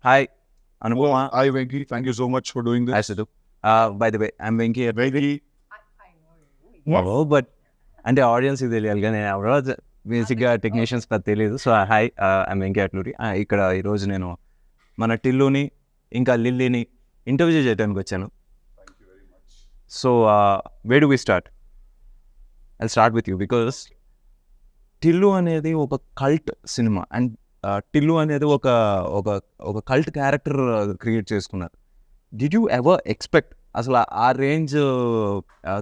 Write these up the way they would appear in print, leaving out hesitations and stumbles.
Hi, Anupama. Hi, Venky. Thank you so much for doing this. Hi, Siddu. By the way, I'm Venky Atluri. But అంటే ఆడియన్స్కి తెలియాలి కానీ నేను ఎవరో బేసిక్గా టెక్నీషియన్స్ పెద్ద తెలియదు. So hi, I'm Venky Atluri. ఇక్కడ ఈరోజు నేను మన టిల్లుని ఇంకా లిల్లీని ఇంటర్వ్యూ చేయడానికి వచ్చాను. So where do we start? I start with you because Tillu అనేది ఒక కల్ట్ సినిమా అండ్ టిల్లు అనేది ఒక కల్ట్ క్యారెక్టర్ క్రియేట్ చేసుకున్నారు. డిడ్ యూ ఎవర్ ఎక్స్పెక్ట్ అసలు ఆ రేంజ్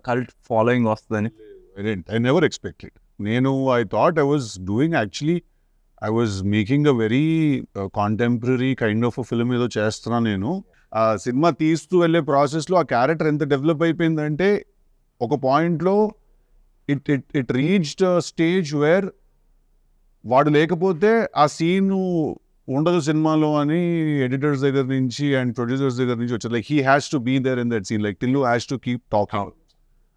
కల్ట్ ఫాలోయింగ్ వస్తుందని? I never expected. I thought I was doing actually, I was making a very contemporary kind of a film ఏదో చేస్తున్నా నేను. ఆ సినిమా తీస్తూ వెళ్ళే ప్రాసెస్లో ఆ క్యారెక్టర్ ఎంత డెవలప్ అయిపోయిందంటే ఒక పాయింట్లో ఇట్ రీచ్డ్ స్టేజ్ వేర్ వాడు లేకపోతే ఆ సీన్ ఉండదు సినిమాలో అని ఎడిటర్స్ దగ్గర నుంచి అండ్ ప్రొడ్యూసర్స్ దగ్గర నుంచి వచ్చారు. Like he has to be there in that scene, like Tillu has to keep talking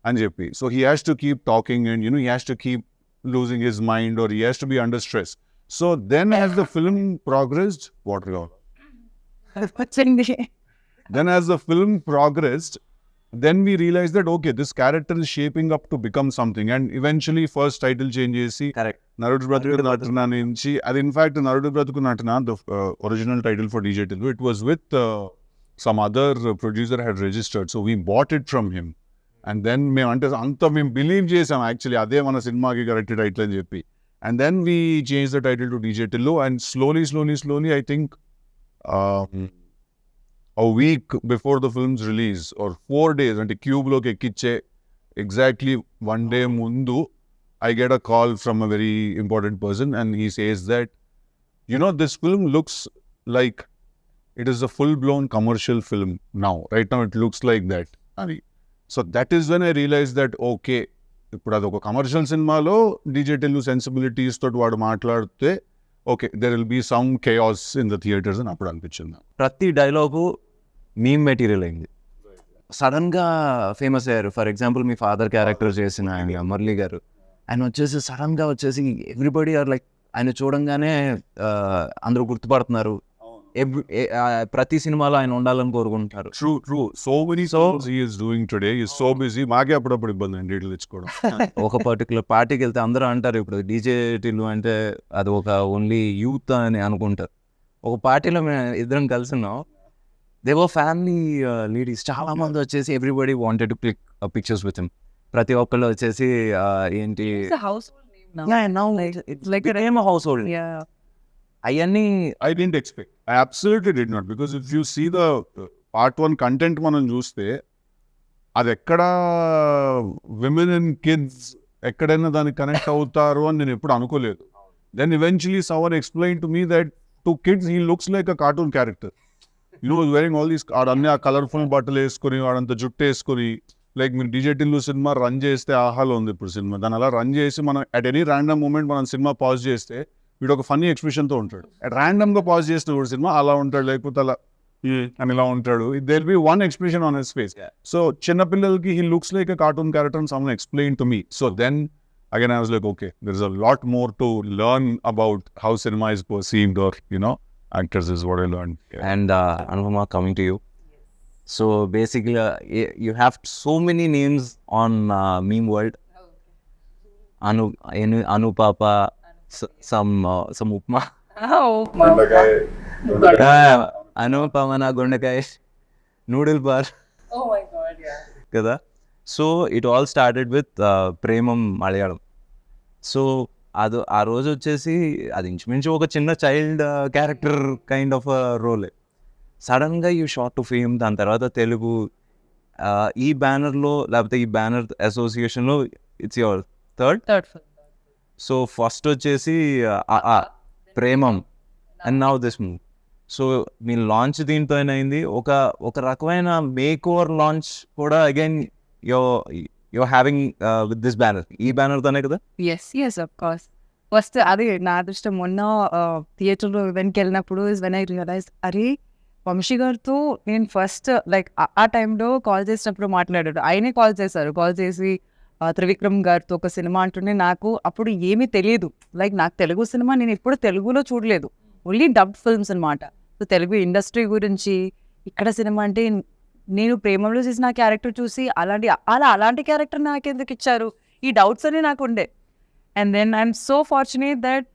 అని చెప్పి. So he has to keep talking and he has to keep losing his mind or he has to be under stress. So then as the film progressed then we realized that okay, this character is shaping up to become something, and eventually first title change chesi Narudu Bratuku Natana nunchi adi in fact Narudu Bratuku Natana, the original title for DJ Tillu, it was with some other producer had registered, so we bought it from him and then మేము అంటే అంత మేము believe చేసాం actually అదే మన సినిమాకి correct title అని చెప్పి. And then we changed the title to DJ Tillu, and slowly I think a week before the film's release or 4 days అంటే క్యూబ్ లోకి ఎక్కిచ్చే exactly 1 day ముందు I get a call from a very important person and he says that this film looks like it is a full-blown commercial film now. Right now it looks like that. So that is when I realized that okay, ఇప్పుడు అది ఒక commercial సినిమాలో DJ Tillu sensibilities తోటి వాడు మాట్లాడితే okay there will be some chaos in the theaters అని అప్పుడు అనిపించింది. ప్రతి డైలాగు మీమ్ మెటీరియల్ అయింది, సడన్గా ఫేమస్ అయ్యారు. For example me father character చేసిన ఆయన మురళి గారు, ఆయన వచ్చేసి సడన్గా వచ్చేసి ఎవ్రీబడి ఆర్ లైక్ ఆయన చూడంగానే అందరూ గుర్తుపడుతున్నారు. ప్రతి సినిమాలో ఆయన ఉండాలని కోరుకుంటారు. True so many songs he is doing today, he is so busy. మాకే అప్పుడప్పుడు ఇబ్బంది అండి డీటెయిల్ తెచ్చుకోవడం. ఒక పర్టికులర్ పార్టీకి వెళ్తే అందరూ అంటారు ఇప్పుడు డీజే టిల్లు అంటే అది ఒక ఓన్లీ యూత్ అని అనుకుంటారు. ఒక పార్టీలో మేము ఇద్దరం కలిసి ఉన్నాం, దే వర్ ఫ్యామిలీ లేడీస్, చాలా మంది వచ్చేసి everybody wanted to click pictures with him. ప్రతి ఒక్కళ్ళు వచ్చేసి ఏంటి హౌస్ హోల్డ్ అవన్నీ I didn't expect. I absolutely did not, because if you see the part 1 content మనం చూస్తే అది ఎక్కడ విమెన్ అండ్ కిడ్స్ ఎక్కడైనా దానికి కనెక్ట్ అవుతారు అని నేను ఎప్పుడు అనుకోలేదు. Then eventually someone explained to me that to kids he looks like a cartoon character. Wearing all these అన్ని ఆ కలర్ఫుల్ బట్టలు వేసుకొని వాడంతా జుట్టు వేసుకొని, లైక్ మీరు DJ Tillu సినిమా రన్ చేస్తే ఆహాలో ఉంది ఇప్పుడు సినిమా, దాని అలా రన్ చేసి మనం అట్ ఎనీ ర్యాండమ్ మూమెంట్ మనం సినిమా పాజ్ చేస్తే వీడు ఒక ఫన్నీ ఎక్స్ప్రెషన్తో ఉంటాడు. ర్యాండమ్గా పాజ్ చేసిన కూడా సినిమా అలా ఉంటాడు, లేకపోతే అలా అని ఇలా ఉంటాడు. There be one expression on his face. So చిన్నపిల్లలకి he looks like a cartoon character and someone explain to me. So then again I was like okay, there is a lot more to learn about how cinema is perceived or actors is what I learned. And Anupama, coming to you. So basically you have so many names on meme world. Anupapa, some upma. Anupama na gondakai, noodle bar. Oh my god, yeah. Kada. So it all started with Premam Malayalam. So అది ఆ రోజు వచ్చేసి అది ఇంచుమించు ఒక చిన్న child character kind of రోలే. సడన్గా you short to fame, దాని తర్వాత తెలుగు, ఈ బ్యానర్లో లేకపోతే ఈ బ్యానర్ అసోసియేషన్లో it's your third film. So first వచ్చేసి Premam and now this movie. So మీ లాంచ్ దీంతో అయింది, ఒక రకమైన మేక్ ఓవర్ లాంచ్ కూడా again you're having with this banner. ఈ బ్యానర్ తోనే కదా? Yes, of course. ఫస్ట్ అది నా అదృష్టం. మొన్న థియేటర్లో ఈవెంట్కి వెళ్ళినప్పుడు ఇస్ వెన్ ఐ రియలైజ్ అరే వంశీ గారితో నేను ఫస్ట్ లైక్ ఆ టైంలో కాల్ చేసినప్పుడు మాట్లాడాడు. ఆయనే కాల్ చేసి త్రివిక్రమ్ గారితో ఒక సినిమా అంటుండే. నాకు అప్పుడు ఏమీ తెలియదు, లైక్ నాకు తెలుగు సినిమా నేను ఎప్పుడు తెలుగులో చూడలేదు, ఓన్లీ డబ్డ్ ఫిల్మ్స్ అనమాట. సో తెలుగు ఇండస్ట్రీ గురించి ఇక్కడ సినిమా అంటే నేను ప్రేమలో చేసిన ఆ క్యారెక్టర్ చూసి అలాంటి క్యారెక్టర్ నాకెందుకు ఇచ్చారు, ఈ డౌట్స్ అన్ని నాకు ఉండే. And then I'm so fortunate that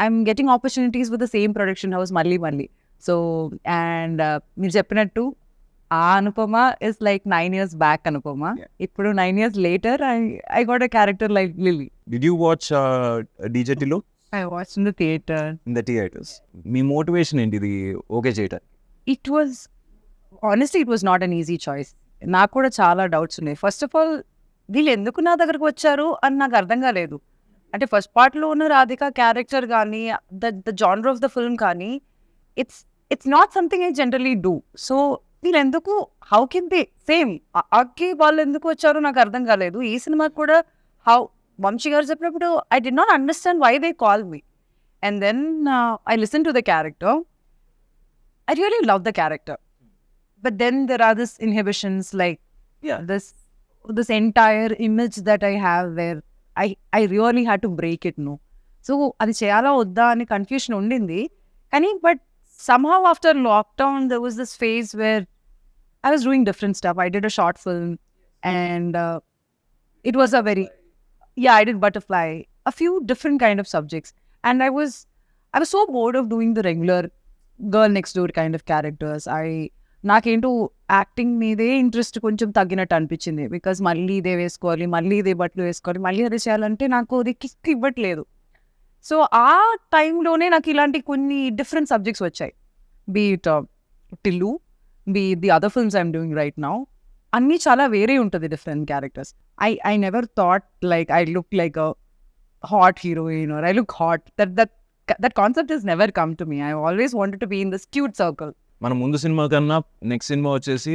I'm getting opportunities with the same production house మళ్ళీ. సో అండ్ మీరు చెప్పినట్టు ఆ Anupama is like 9 years back Anupama. ఇప్పుడు 9 years later I got a character like Lily. Did you watch DJ Tillu? I watched in the theater. In the theaters. Me motivation ఏంటి ఇది okay చేయటం? It was honestly it was not an easy choice. నాకు కూడా చాలా doubts ఉన్నాయి. First of all వీళ్ళు ఎందుకు నా దగ్గరకు వచ్చారు అని నాకు అర్థం కాలేదు. అంటే ఫస్ట్ పార్ట్లో ఉన్న రాధిక క్యారెక్టర్ కానీ the genre of the film కానీ it's not something I generally do. So వీళ్ళు ఎందుకు, హౌ కెన్ దే సేమ్ అక్కి వాళ్ళు ఎందుకు వచ్చారో నాకు అర్థం కాలేదు. ఈ సినిమాకి కూడా వంశీ గారు చెప్పినప్పుడు I did not understand why they call me. And then I listen to the character. I really love the character. But then there are these inhibitions, like this entire image that I have where I really had to break it, no. So అది చేయాలా వద్దా అని confusion ఉండింది. కానీ but somehow after lockdown there was this phase where I was doing different stuff. I did a short film and it was a very, I did Butterfly, a few different kind of subjects. And I was so bored of doing the regular girl next door kind of characters. నాకేంటో acting మీదే interest కొంచెం తగ్గినట్టు అనిపించింది. Because మళ్ళీ ఇదే వేసుకోవాలి, మళ్ళీ ఇదే బట్టలు వేసుకోవాలి, మళ్ళీ అదే చేయాలంటే నాకు అది కిక్ ఇవ్వట్లేదు. సో ఆ టైంలోనే నాకు ఇలాంటి కొన్ని డిఫరెంట్ సబ్జెక్ట్స్ వచ్చాయి. Be it Tillu, be the other films I'm doing right now. అన్నీ చాలా వేరే ఉంటుంది different characters. I never thought like I look like a hot heroine or I look hot. That concept has never come to me. I always wanted to be in this cute circle. మన ముందు cinema కన్నా next cinema వచ్చేసి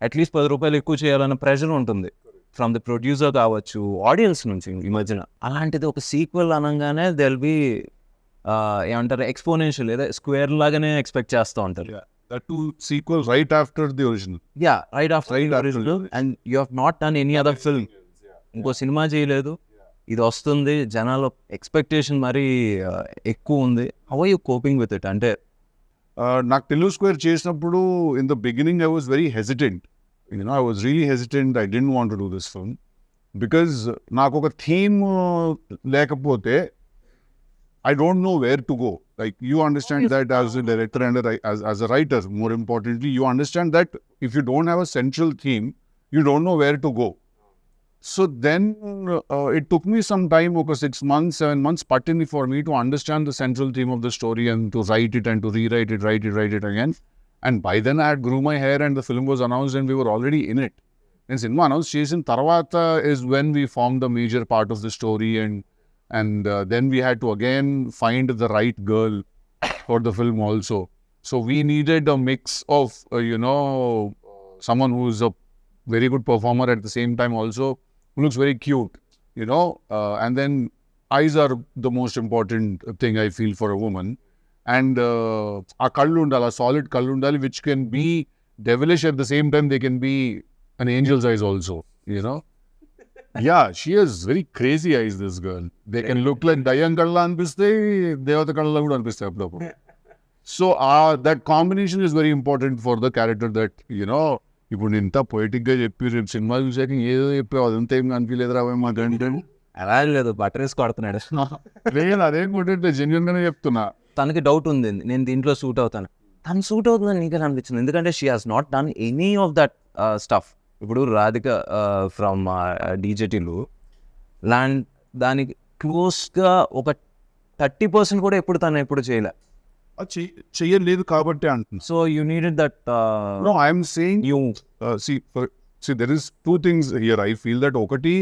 at least 10 రూపాయలు ఎక్కువ చేయాలన్న pressure ఉంటుంది from the producer కావచ్చు, audience నుంచి ఈ మధ్యన. అలాంటిది ఒక సీక్వెల్ అనగానే దెల్ బి ఏమంటారు ఎక్స్పోనెన్షియల్, లేదా స్క్వేర్ లాగానే ఎక్స్పెక్ట్ చేస్తూ ఉంటారు. That too sequel right after the original. Yeah, right after the original. And you have not done any other film. ఇంకో సినిమా చేయలేదు, ఇది వస్తుంది, జనాల ఎక్స్పెక్టేషన్ మరీ ఎక్కువ ఉంది. How are you coping with it? అంటే నాకు tillusquare చేసినప్పుడు in the beginning I was very hesitant. I was really hesitant. I didn't want to do this film because నాకు ఒక థీమ్ లేకపోతే I don't know where to go. Like, you understand that as a director and as a writer, more importantly, you understand that if you don't have a central theme, you don't know where to go. So then it took me some time, okay, 6 months, 7 months, pattini for me to understand the central theme of the story and to write it and to rewrite it, write it again. And by then I had grew my hair and the film was announced and we were already in it. And cinema announced chesin tarvata is when we formed the major part of the story, and then we had to again find the right girl for the film also. So we needed a mix of, someone who is a very good performer at the same time also, who looks very cute, and then eyes are the most important thing I feel for a woman. And a kallu undala, solid kallu undali, which can be devilish at the same time, they can be an angel's eyes also, Yeah, she has very crazy eyes, this girl. They can look like Dayan Kalla anpiste, Devata Kalla kuda anpiste appudu. So that combination is very important for the character that, ఇప్పుడు ఇంత పొయిటిక్గా చెప్పి రేపు cinema చూసాక ఏదో చెప్పావు, అదంతా ఏం అనిపించలేదురా మాకంటే. అలా లేదు, బటర్ వేసి కొడుతున్నాడు. లేదు, అదేం కొట్టే జెన్యున్గానే చెప్తున్నా. తనకి డౌట్ ఉంది, నేను దీంట్లో సూట్ అవుతాను. తను సూట్ అవుతుందని నీకు అనిపించింది, ఎందుకంటే she has not done any of that stuff. ఇప్పుడు రాధిక ఫ్రమ్ డీజేటీలు దానికి క్లోజ్గా ఒక 30% కూడా తను ఎప్పుడు చేయలే. చెయ్యలేదు కాబట్టి అంటున్నా. So you needed that. No, I'm saying you see there is two things here. I feel that ఒకటి,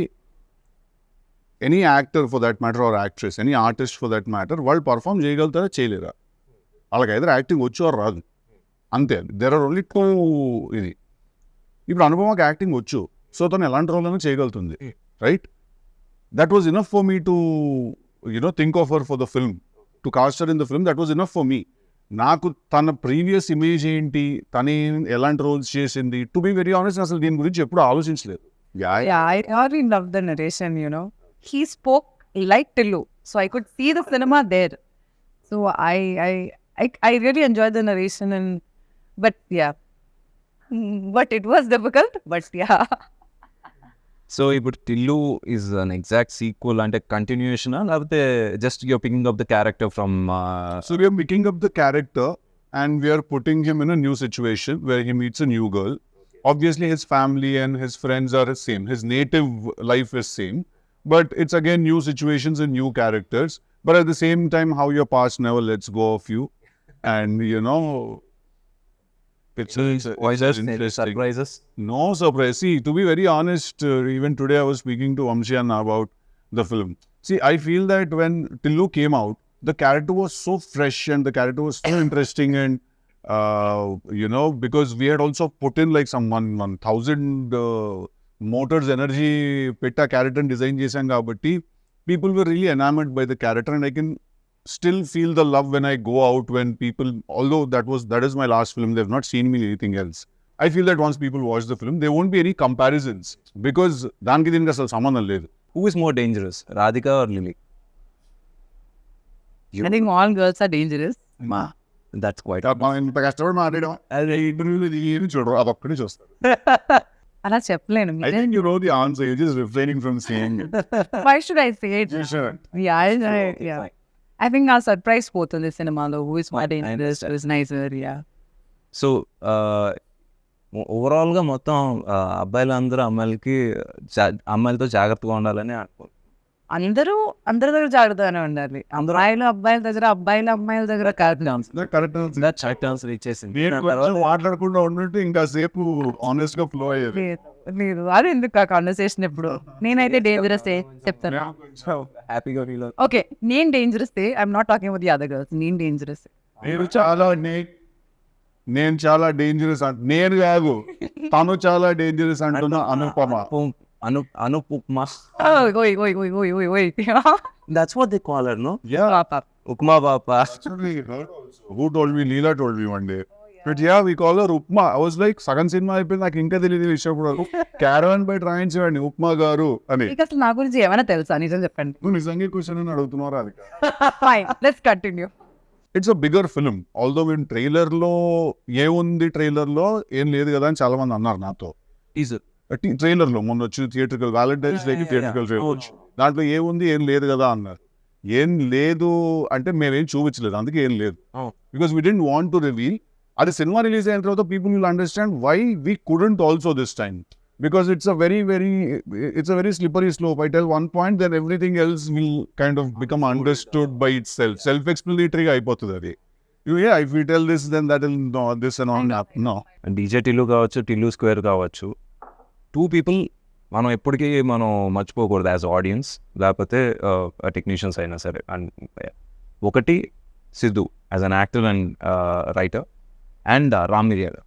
any actor for that matter or actress, any artist for that matter, వాళ్ళు పర్ఫామ్ చేయగలుగుతారా చేయలేరా? వాళ్ళకి either యాక్టింగ్ వచ్చు or రాదు, అంతే. there are only two ఇది. ఇప్పుడు అనుపమకి యాక్టింగ్ వచ్చు, సో తను ఎలాంటి రోల్ అయినా చేయగలుగుతుంది, right? That was enough for me to think of her for the film, to cast her in the film. That was enough for me. నాకు తన previous image ఏంటి, తను ఎలాంటి రోల్స్ చేసింది, టు బి వెరీ ఆనెస్ట్ అసలు దీని గురించి ఎప్పుడు ఆలోచించలేదు. I really love the narration, He spoke like Tillu, so I could see the cinema there. So I I really enjoyed the narration but yeah. But it was difficult, but yeah. సో ఇప్పుడు Tillu is an exact sequel అంటే continuation లేకపోతే just you're picking up the character from So we are picking up the character and we are putting him in a new situation where he meets a new girl. Obviously, his family and his friends are the same. His native life is same, but it's again new situations and new characters. But at the same time, how your past never lets go of you, and it's interesting. Surprises No surprise. See, to be very honest, even today I was speaking to Vamshi Anna about the film. See, I feel that when Tillu came out, the character was so fresh and the character was so interesting and, because we had also put in like some 1,000 motors energy, petta character and design chesam kabatti, people were really enamored by the character and I can still feel the love when I go out when people, although that is my last film, they've not seen me in anything else. I feel that once people watch the film, there won't be any comparisons because దానికి దీనికి అసలు సంబంధం లేదు. Who is more dangerous, Radhika or Lily? I think all girls are dangerous. That's quite. మనం ఇంత కష్టపడి మాట్లాడడం ఏమి చూడరు, అదొక్కడే చూస్తారు. అలా చెప్పలేను. I think you know the answer, you're just refraining from saying it. Why should I say it? You should. Yeah. I think our surprise పోతుంది సినిమాలో. Who is more dangerous? Who is nicer? Yeah. So ఓవరాల్గా మొత్తం అబ్బాయిలందరూ అమ్మాయిలతో జాగ్రత్తగా ఉండాలని అనుకోరు. అందరి దగ్గర జాగ్రత్తగానే ఉండాలి. అబ్బాయిల దగ్గర అమ్మాయిల దగ్గర Correct answer. ఇచ్చేసింది. నేను కొంచెం మాట్లాడకుండా ఉండుంటే ఇంకా సేపు ఆనెస్ట్ గా ఫ్లో అయ్యేది. లేదు అది ఎందుకు ఆ కాన్వర్సేషన్ ఇప్పుడు. నేనైతే డేంజరస్ చెప్తాను. హ్యాపీగా ఫీల్ ఓకే, నేను dangerous I'm not talking about the other girls. నేను డేంజరస్. నేను చాలా డేంజరస్ నేను కాదు, తను చాలా డేంజరస్ అంటున్నా. అనుపమ. ఓయ్. That's what they call her, no? Yeah. Upma Papa. Actually, her also. Who told me? Leela told me one day. But yeah, we call her Upma. I was like, సగం cinema అయిపోయింది, నాకు ఇంకా తెలియదు విషయం కూడా. Caravan by రాయించేవాడిని upma గారు అని. అసలు నా గురించి ఏమైనా తెలుసా? నిజం చెప్పండి. నువ్వు నిజంగా క్వశ్చన్ అని అడుగుతున్నావు అది. Fine, let's continue. It's a bigger film. Although మేము ట్రైలర్లో ఏముంది, ట్రైలర్లో ఏం లేదు కదా అని చాలా మంది అన్నారు నాతో. ట్రైలర్లో మొన్న వచ్చి థియేట్రికల్ వ్యాలంటైన్స్ డేకి థియేట్రికల్ ట్రైలర్, దాంట్లో ఏముంది ఏం లేదు కదా అన్నారు. ఏం లేదు అంటే మేమేం చూపించలేదు, అందుకే ఏం లేదు. Because we didn't want to reveal. అది సినిమా రిలీజ్ అయిన తర్వాత people will understand why we couldn't also this time. Because it's a very slippery slope. I tell one point, then everything else will kind of become understood by itself. Self-explanatory అయిపోతుంది అది. If we tell this, then that will no, this and all. No. DJ Tillu కావచ్చు, Tillu square కావచ్చు, 2 people మనం ఎప్పటికీ మనం మర్చిపోకూడదు as audience, లేకపోతే technicians అయినా సరే. అండ్ ఒకటి Siddhu as an actor and writer, and Ram మిరియాల.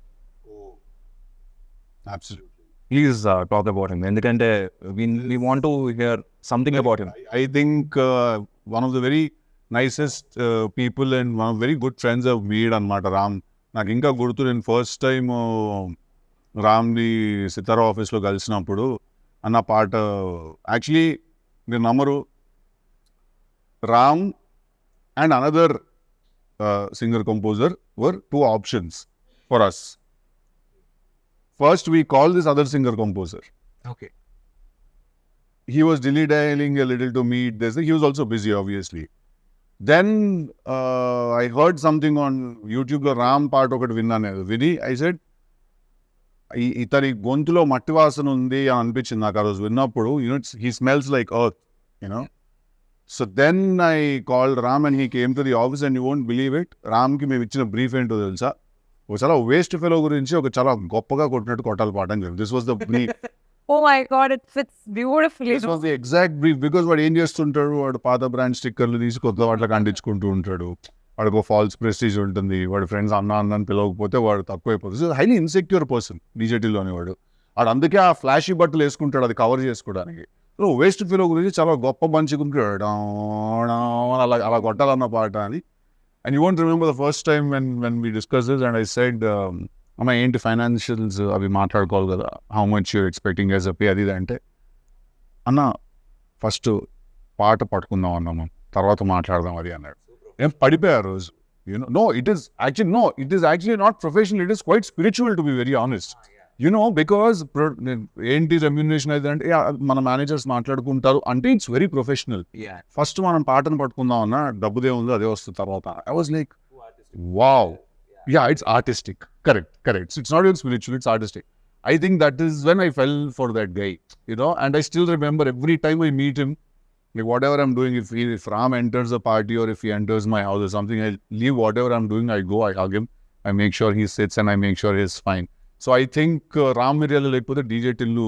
Absolutely. Please talk about him. ఎందుకంటే we want to hear something about him. I think one of the very nicest people and one of very good friends I've made అన్నమాట రామ్. నాకు ఇంకా గుర్తు, నేను first time రామ్ని సితారా ఆఫీస్లో కలిసినప్పుడు అన్న పాట, యాక్చువల్లీ మీరు నమ్మరు, Ram and another singer composer were 2 options for us. First, we called this other singer-composer. Okay. He was dilly-dallying a little to meet this. He was also busy, obviously. Then, I heard something on YouTube, the Ram part okati vinnanu. Vini, I said, itani gontulo matti vasana undi ani anpichindi naaku aa roju vinnappudu. He smells like earth, So then I called Ram and he came to the office and you won't believe it. Ram ki మేము ఇచ్చిన brief ఏంటో తెలుసా? ఒక చాలా waste fellow గురించి ఒక చాలా గొప్పగా కొట్టినట్టు కొట్టాలి పాట అని చెప్పి. This was the brief. Oh my God, it fits beautifully. This was the exact brief. Because వాడు ఏం చేస్తుంటాడు, వాడు పాత బ్రాండ్ స్టిక్కర్లు తీసి కొత్త వాటికి అంటించుకుంటూ ఉంటాడు. వాడికి ఒక ఫాల్స్ ప్రెస్టీజ్ ఉంటుంది. వాడి ఫ్రెండ్స్ అన్న అని పిలవకపోతే వాడు తక్కువైపోతుంది. హైలీ ఇన్సెక్యూర్ పర్సన్ డీజేటీలోని వాడు. అందుకే ఆ ఫ్లాషీ బట్టలు వేసుకుంటాడు అది కవర్ చేసుకోవడానికి. సో వేస్ట్ ఫెలో గురించి చాలా గొప్ప పంచుకుంటాడు, అలా కొట్టాలన్న పాట అని. And you won't remember the first time when we discussed this and I said, అమ్మ ఏంటి ఫైనాన్షియల్స్ అవి మాట్లాడుకోవాలి కదా, how much you're expecting as a pay అది అంటే, అన్న ఫస్ట్ పాట పట్టుకుందాం అన్నాము, తర్వాత మాట్లాడదాం అది అన్నాడు. ఏం పడిపోయా రోజు. You know, no, it is actually not professional. It is quite spiritual, to be very honest. You know, because ఏంటి రెమ్యునరేషన్ అయితే అంటే మన మేనేజర్స్ మాట్లాడుకుంటారు అంటే ఇట్స్ వెరీ ప్రొఫెషనల్. ఫస్ట్ మనం పాటను పట్టుకుందాం అన్న డబ్బుదే ఉందో అదే వస్తుంది తర్వాత. I was like wow, yeah it's artistic, correct. It's not even spiritual, it's artistic. I think that is when I fell for that guy, you know, and I still remember every time I meet him, like whatever I'm doing, if Ram enters a party or if he enters my house or something, I leave whatever I'm doing, I go, I hug him, I make sure he sits and I make sure he's fine. So I think Ram Miryala లేకపోతే DJ Tillu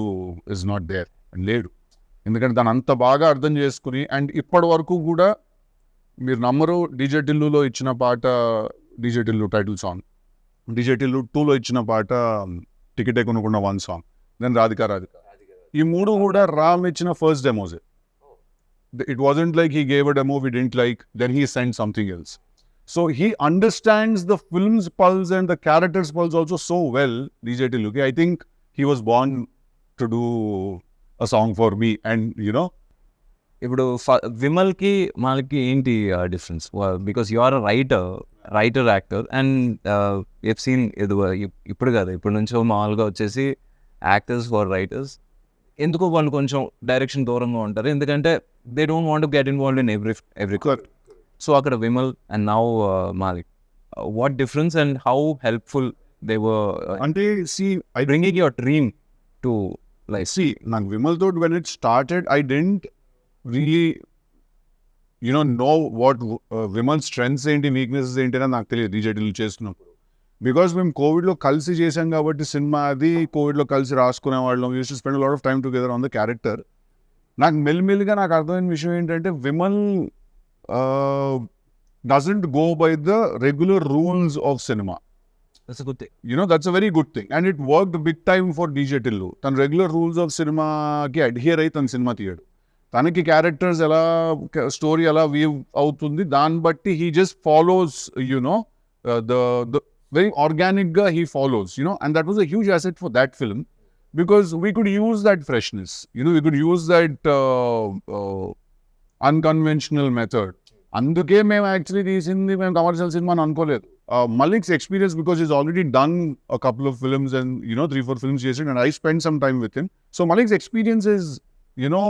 is not there, లేడు. ఎందుకంటే దాన్ని అంత బాగా అర్థం చేసుకుని, and ఇప్పటి వరకు కూడా మీరు నమ్మరు, DJ Tilluలో ఇచ్చిన పాట DJ Tillu title song, DJ Tillu 2లో ఇచ్చిన పాట టికెట్ కొనుక్కున్న 1 సాంగ్, దెన్ రాధిక. ఈ 3 కూడా రామ్ ఇచ్చిన first demos. It wasn't like he gave a demo we didn't like, then he sent something else. So he understands the film's pulse and the character's pulse also so well, DJ Tillu. I think he was born to do a song for me, and you know. ఇప్పుడు విమల్కి మనకి ఏంటి difference? Because you are a writer actor and F scene ఇప్పుడు కాదు, ఇప్పటి నుంచో మామూలుగా వచ్చేసి యాక్టర్స్ ఫర్ రైటర్స్ ఎందుకో వాళ్ళు కొంచెం డైరెక్షన్ దూరంగా ఉంటారు, ఎందుకంటే they don't want to get involved in every so అక్కడ Vimal and now Malik, what difference and how helpful they were అంటే bringing your dream to life? నాకు విమల్ తోటి when it started, I didn't really know what Vimal strengths ఏంటి, weaknesses ఏంటి అని నాకు తెలియదు DJ Tillu చేస్తున్నప్పుడు. బికాస్ మేము కోవిడ్లో కలిసి చేసాం కాబట్టి సినిమా, అది కోవిడ్లో కలిసి రాసుకునే వాళ్ళం, use to spend lot of time together on the character. నాకు మెల్లిమెల్లిగా నాకు అర్థమైన విషయం ఏంటంటే Vimal doesn't go by the regular rules of cinema. That's a good thing. You know, that's a very good thing. And it worked big time for DJ Tillu. తన regular rules of cinema కి adhere అయి తన cinema తీయడు. తనకి characters ఎలా, story ఎలా weave అవుతుంది దాన్ని బట్టి he just follows, you know, the very organic గా he follows, you know, and that was a huge asset for that film because we could use that freshness, you know, we could use that unconventional method. అందుకే మేము actually తీసింది మేము commercial cinema అని అనుకోలేదు. Malik's experience, because he's already done a couple of films and, you know, 3-4 films చేసాడు, and I spent some time with him. So Malik's experience is, you know,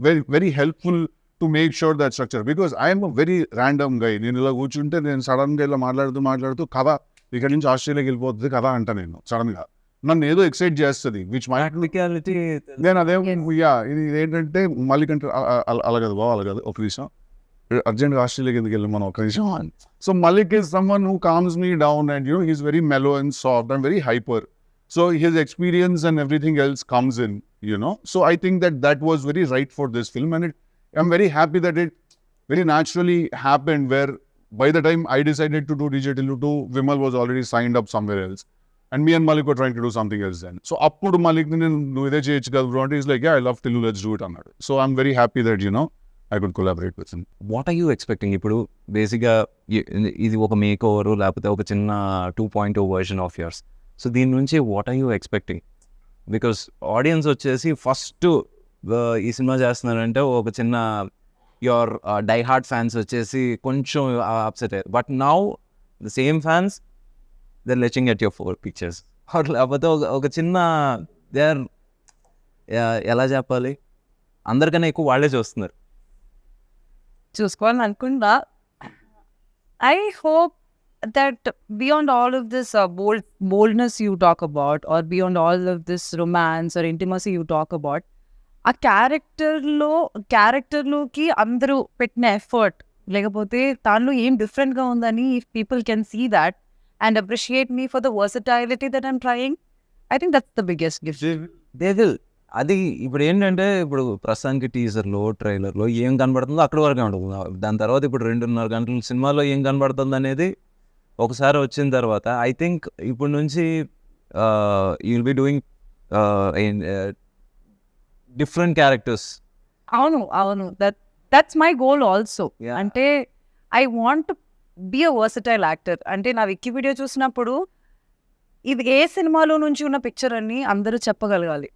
very, very helpful to make sure that structure, because I am a very random guy. నేను ఇలా కూర్చుంటే నేను సడన్గా ఇలా మాట్లాడుతూ కథ ఇక్కడ నుంచి ఆస్ట్రేలియాకి వెళ్ళిపోతుంది కథ అంట, నేను సడన్గా నన్ను ఏదో ఎక్సైట్ చేస్తుంది, విచ్ మై నేను అదే ఇది ఏంటంటే మళ్ళీ కంటే అలా కాదు బాబు, అలా కాదు, ఒక నిమిషం అర్జెంట్గా ఆస్ట్రేలియాకి ఎందుకు వెళ్ళి మనం ఒక నిమిషం. So Malik is someone who calms me down, and you know, he's very mellow and soft and very hyper. So his experience and everything else comes in, you know. So I think that was very right for this film, and I'm very happy that it very naturally happened, where by the time I decided to do DJ Tillu 2, Vimal was already signed up somewhere else. And me and Malik were trying to do something else then. So appudu Malik nu ide cheyochu kada అంటే he's like, yeah, I love Tillu, let's do it అన్నాడు. So I'm very happy that, you know, I could collaborate with him. What are you expecting? ఇప్పుడు బేసిక్గా ఇది ఒక make over లేకపోతే ఒక చిన్న 2.0 version of yours. So దీని నుంచి what are you expecting? Because audience వచ్చేసి ఫస్ట్ ఈ సినిమా చేస్తున్నారంటే ఒక చిన్న యువర్ డై హార్డ్ ఫ్యాన్స్ వచ్చేసి కొంచెం అప్సెట్ అయ్యారు, but now the same fans they're looking at your 4 pictures. లేకపోతే ఒక చిన్న దే ఆర్ ఎలా చెప్పాలి, అందరికన్నా ఎక్కువ వాళ్ళే చూస్తున్నారు. చూసుకోవాలని అనుకుంటా. I hope that beyond all of this boldness you talk about, or beyond all of this romance or intimacy you talk about, ఆ క్యారెక్టర్లోకి అందరూ పెట్టిన ఎఫర్ట్, లేకపోతే దానిలో ఏం డిఫరెంట్గా ఉందని if people can see that and appreciate me for the versatility that I'm trying, I think that's the biggest gift. They will. అది ఇప్పుడు ఏంటంటే ఇప్పుడు ప్రస్తుతానికి టీజర్లో ట్రైలర్లో ఏం కనబడుతుందో అక్కడి వరకే ఉంటుంది. దాని తర్వాత ఇప్పుడు 2.5 గంటల సినిమాలో ఏం కనబడుతుంది అనేది ఒకసారి వచ్చిన తర్వాత ఐ థింక్ ఇప్పుడు నుంచి you will be doing different characters. అవును that's my goal also. Yeah. అంటే I want to be a versatile actor. అంటే నా వికీ వీడియో చూసినప్పుడు ఇది ఏ సినిమాలో నుంచి ఉన్న పిక్చర్ అని అందరూ చెప్పగలగాలి.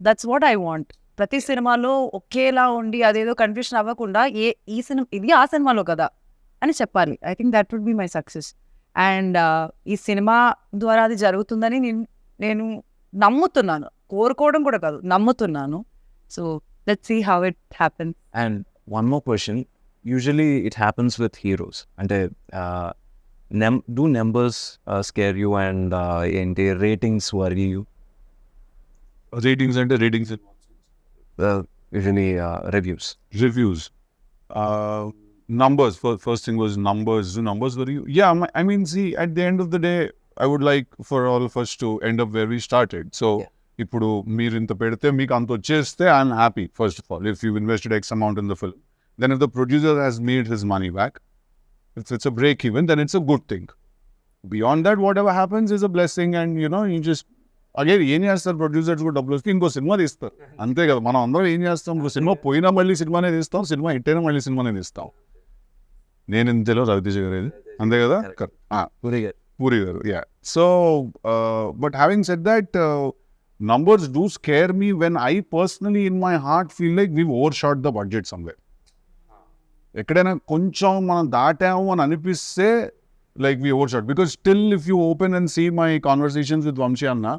That's what I want. ప్రతి సినిమాలో ఒకేలా ఉండి అదేదో కన్ఫ్యూషన్ అవ్వకుండా ఈ సినిమా ఇది ఆ సినిమాలో కదా అని చెప్పాలి. I think that would be my success. And ఈ సినిమా ద్వారా అది జరుగుతుందని నేను నమ్ముతున్నాను. కోరుకోవడం కూడా కాదు, నమ్ముతున్నాను. So let's see how it happens. And one more question, usually it happens with heroes. అంటే do numbers scare you and ఏంటి రేటింగ్స్ వరీ యూ? రేటింగ్స్ అంటే ratings usually reviews. reviews. Numbers. First thing was numbers. Numbers were you? Yeah, I mean, see, at the end of the day, I would like for all of us to end up where we started. So, ఇప్పుడు మీరు ఇంత పెడితే మీకు అంత వచ్చేస్తే I'm happy. First of all, if you invested X amount in the film, then if the producer has made his money back, it's a break even, then it's a good thing. Beyond that, whatever happens is a blessing, and you know, you just again ఏం చేస్తారు, producers కూడా డబ్బులు వస్తే ఇంకో cinema తీస్తారు, అంతే కదా. మనం అందరం ఏం చేస్తాం, ఇంకో సినిమా పోయినా మళ్ళీ సినిమానే తీస్తాం, సినిమా హిట్ అయినా మళ్ళీ సినిమానే తీస్తాం. నేను ఇంతలో రవితేజ గారు అంతే కదా, పూరి గారు. Yeah. So but having said that, numbers do scare me when I personally in my heart feel like we've overshot the budget somewhere. ఎక్కడైనా కొంచెం మనం దాటాము అని అనిపిస్తే like we overshot, because still if you open and see my conversations with Vamshi Anna,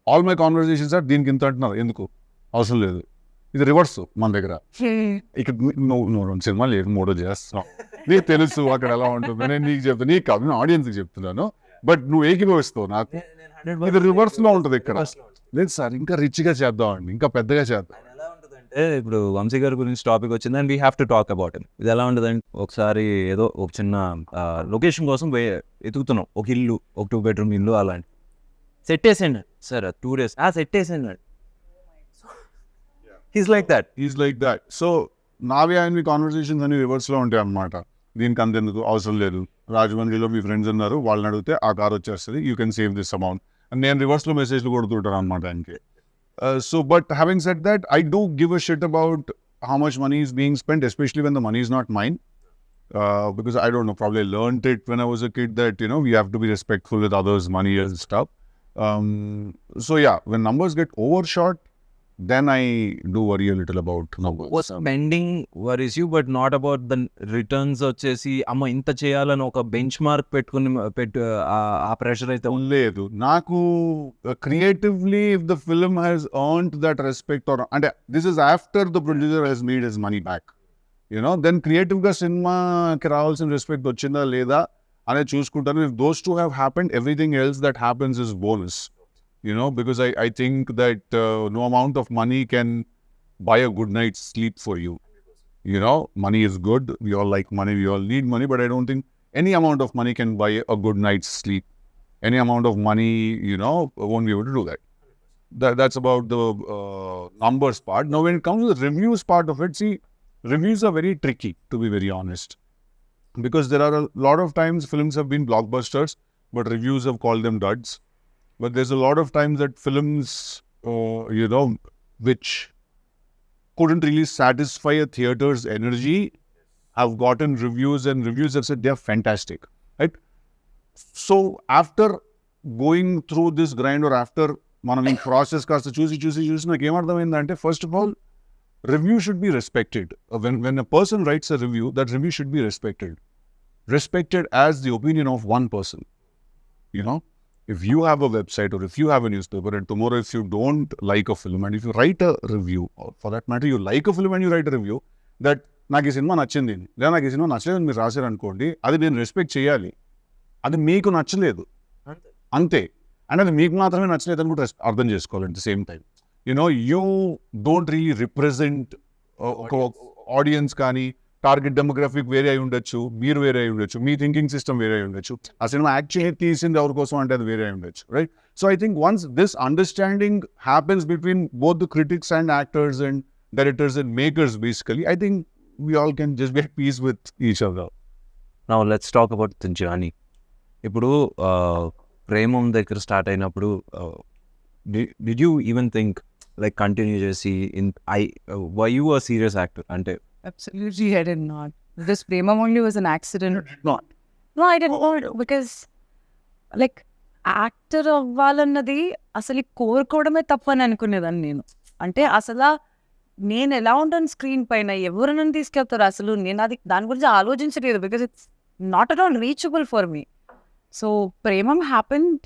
all my conversations are దీనికి ఇంత అంటున్నారు, ఎందుకు అవసరం లేదు. ఇది రివర్స్ మన దగ్గర. ఇక్కడ నువ్వు సినిమా లేదు, మూడో చేస్తున్నావు, నీకు తెలుసు అక్కడ ఎలా ఉంటుంది. నేను నీకు చెప్తాను, నీకు కాదు, ఆడియన్స్కి చెప్తున్నాను, బట్ నువ్వు ఏకీభవిస్తావు. నాకు ఇది రివర్స్ లో ఉంటుంది ఇక్కడ. లేదు సార్, ఇంకా రిచ్గా చేద్దాం అండి, ఇంకా పెద్దగా చేద్దాం. అంటే ఇప్పుడు వంశీ గారి గురించి టాపిక్ వచ్చింది and we have to talk about it. ఇది ఎలా ఉంటుందండి, ఒకసారి ఏదో ఒక చిన్న లొకేషన్ కోసం ఎతుకుతున్నాం, ఒక ఇల్లు, ఒక 2 bedroom ఇల్లు, అలాంటి సెట్ వేసేయండి సార్, 2 days సెట్ వేసేయండి. He's like that. సో నావి ఆయన కాన్వర్సేషన్స్ అన్ని రివర్స్లో ఉంటాయి అన్నమాట. దీనికి అంతెందుకు, అవసరం లేదు, రాజమండ్రిలో మీ ఫ్రెండ్స్ ఉన్నారు, వాళ్ళని అడిగితే ఆ కార్ వచ్చేస్తుంది, you can save this amount అని నేను రివర్స్లో మెసేజ్లు కొడుతుంటాను అనమాట ఆయనకి. So, but having said that, I do give a shit about how much money is being spent, especially when the money is not mine. Because I don't know, probably I learned it when I was a kid that, you know, we have to be respectful with others' money and stuff. So yeah, when numbers get overshot, then I do worry a little about numbers. Spending worries you, but not about the returns. వచ్చేసి అమ్మ ఇంత చేయాలని ఒక bench mark పెట్టుకుని ఆ pressure అయితే లేదు నాకు. Creatively, if the film has earned that respect, or and this is after the producer has made his money back, you know, then creative గా సినిమాకి రావాల్సిన రెస్పెక్ట్ వచ్చిందా లేదా అనేది చూసుకుంటాను. If those two have happened, everything else that happens is bonus. You know, because I think that no amount of money can buy a good night's sleep for you. You know, money is good. We all like money. We all need money. But I don't think any amount of money can buy a good night's sleep. Any amount of money, you know, won't be able to do that. That's about the numbers part. Now, when it comes to the reviews part of it, see, reviews are very tricky, to be very honest. Because there are a lot of times films have been blockbusters, but reviews have called them duds. But there's a lot of times that films, you know, which couldn't really satisfy a theater's energy have gotten reviews, and reviews have said they're fantastic, right? So after going through this grind, or after మనం ఈ process కాస్త చూసి నాకు ఏమర్థమైందంటే, first of all, review should be respected. When a person writes a review, that review should be respected as the opinion of one person, you know. If you have a website, or if you have a newspaper, and tomorrow if you don't like a film, and if you write a review, or for that matter you like a film and you write a review, that నాకు ఈ cinema నచ్చింది, లేదా నాకు ఈ cinema నచ్చలేదని మీరు రాశారు అనుకోండి, అది నేను రెస్పెక్ట్ చేయాలి. అది మీకు నచ్చలేదు అంతే, అండ్ అది మీకు మాత్రమే నచ్చలేదు అని కూడా అర్థం చేసుకోవాలి. At the same time, you know, you don't really represent ఒక ఆడియన్స్, కానీ టార్గెట్ డెమోగ్రఫిక్ వేరే అయి ఉండొచ్చు, మీరు వేరే అయి ఉండొచ్చు, మీ థింకింగ్ సిస్టమ్ వేరే అయి ఉండొచ్చు, ఆ సినిమా యాక్చువల్లీ తీసింది ఎవరి కోసం అంటే అది వేరే అయి ఉండొచ్చు, right? So I think once this understanding happens between both the critics and actors and directors and makers, basically I think we all can just be at peace with each other. Now let's talk about the journey. ఇప్పుడు ప్రేమం దగ్గర start అయినప్పుడు did you even think like continue చేసి were you a serious actor? అంటే Absolutely, I did not. This Premam only was an accident. Not. No, I didn't want it because, like, actor అవ్వాలన్నది అసలు కోరుకోవడమే తప్పు అని అనుకునేదాన్ని నేను. అంటే అసలు నేను ఎలా ఉంటాను స్క్రీన్ పైన, ఎవరు నన్ను తీసుకెళ్తారు అసలు, నేను అది దాని గురించి ఆలోచించలేదు, because it's not at all reachable for me. So Premam happened,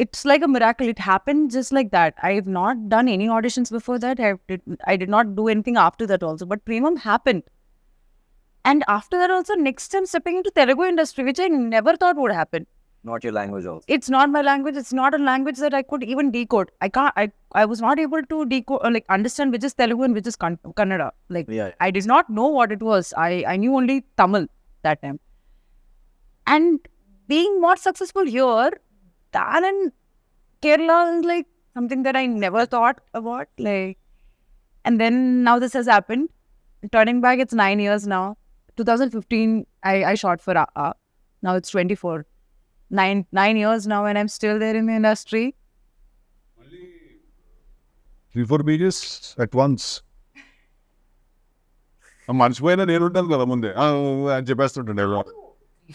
it's like a miracle. It happened just like that. I have not done any auditions before that. I did not do anything after that also. But Premam happened. And after that also, next time stepping into Telugu industry, which I never thought would happen. Not your language also. It's not my language. It's not a language that I could even decode. I was not able to decode, or like understand which is Telugu and which is Kannada. Like, Yeah. I did not know what it was. I knew only Tamil that time. And being more successful here, that and Kerala is like something that I never thought about. Like, and then now this has happened. Turning back, it's 9 years now. 2015, I shot for now it's 24. 9 years now, and I'm still there in the industry. 3-4 pages at once. మర్చిపోయినా నేను ఉంటాను కదా ముందే అని చెప్పేస్తుంటాను.